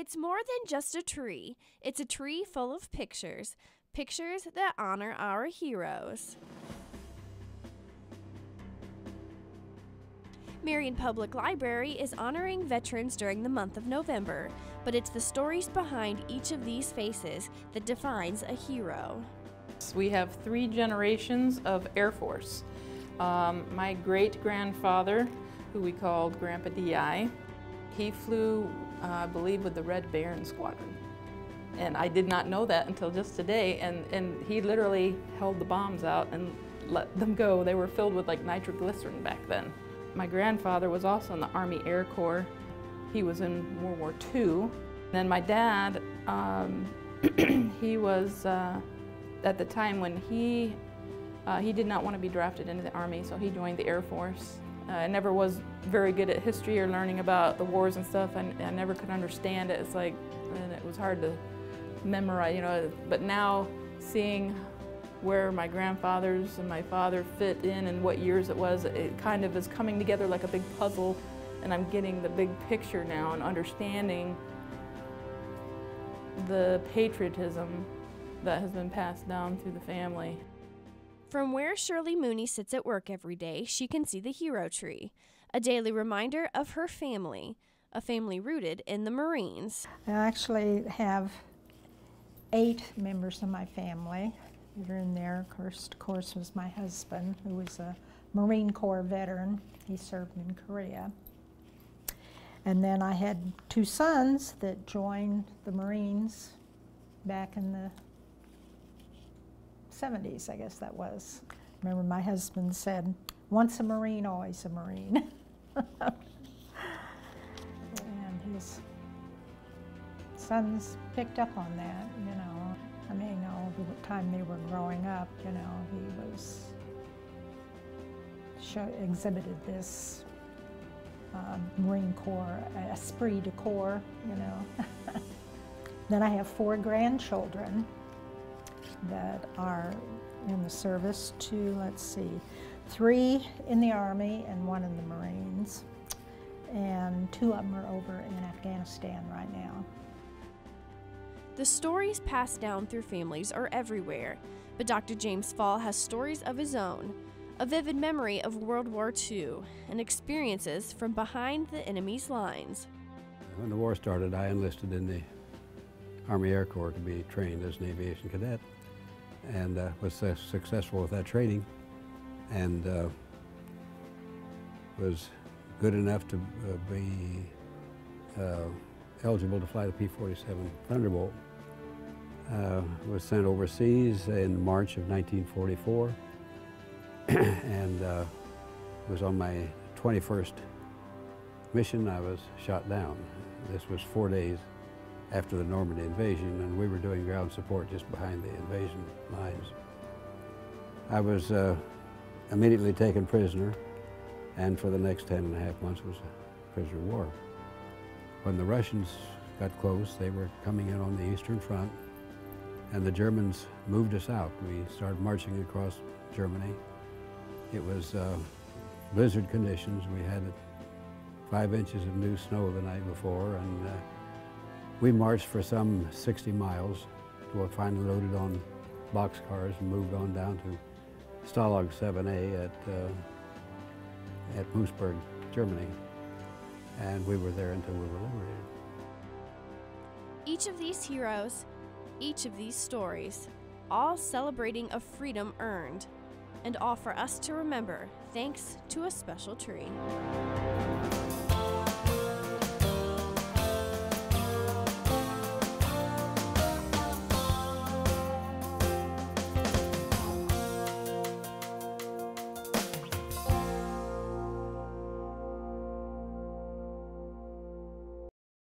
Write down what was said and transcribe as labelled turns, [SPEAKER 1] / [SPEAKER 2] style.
[SPEAKER 1] It's more than just a tree. It's a tree full of pictures, pictures that honor our heroes. Marion Public Library is honoring veterans during the month of November, but it's the stories behind each of these faces that defines a hero.
[SPEAKER 2] We have 3 generations of Air Force. My great-grandfather, who we called Grandpa D.I., he flew, I believe, with the Red Baron Squadron. And I did not know that until just today, and he literally held the bombs out and let them go. They were filled with like nitroglycerin back then. My grandfather was also in the Army Air Corps. He was in World War II. Then my dad, he was, at the time when he did not want to be drafted into the Army, so he joined the Air Force. I never was very good at history or learning about the wars and stuff. I never could understand it. It's like, and it was hard to memorize, you know, but now seeing where my grandfathers and my father fit in and what years it was, it kind of is coming together like a big puzzle, and I'm getting the big picture now and understanding the patriotism that has been passed down through the family.
[SPEAKER 1] From where Shirley Mooney sits at work every day, she can see the hero tree, a daily reminder of her family, a family rooted in the Marines.
[SPEAKER 3] I actually have 8 members of my family that are in there. Of course, was my husband, who was a Marine Corps veteran. He served in Korea. And then I had 2 sons that joined the Marines back in the 70s, I guess that was. Remember my husband said, once a Marine, always a Marine. And his sons picked up on that, you know. I mean, all the time they were growing up, you know, he was, exhibited this Marine Corps esprit de corps, you know. Then I have 4 grandchildren that are in the service, 2, let's see, 3 in the Army and 1 in the Marines. And 2 of them are over in Afghanistan right now.
[SPEAKER 1] The stories passed down through families are everywhere, but Dr. James Fall has stories of his own, a vivid memory of World War II, and experiences from behind the enemy's lines.
[SPEAKER 4] When the war started, I enlisted in the Army Air Corps to be trained as an aviation cadet, and was successful with that training, and was good enough to be eligible to fly the P-47 Thunderbolt. Was sent overseas in March of 1944 and was on my 21st mission. I was shot down. This was 4 days after the Normandy invasion, and we were doing ground support just behind the invasion lines. I was immediately taken prisoner, and for the next 10.5 months was a prisoner of war. When the Russians got close, they were coming in on the Eastern Front, and the Germans moved us out. We started marching across Germany. It was blizzard conditions. We had 5 inches of new snow the night before, and we marched for some 60 miles before finally loaded on boxcars and moved on down to Stalag 7A at Moosburg, Germany. And we were there until we were liberated.
[SPEAKER 1] Each of these heroes, each of these stories, all celebrating a freedom earned, and all for us to remember thanks to a special tree.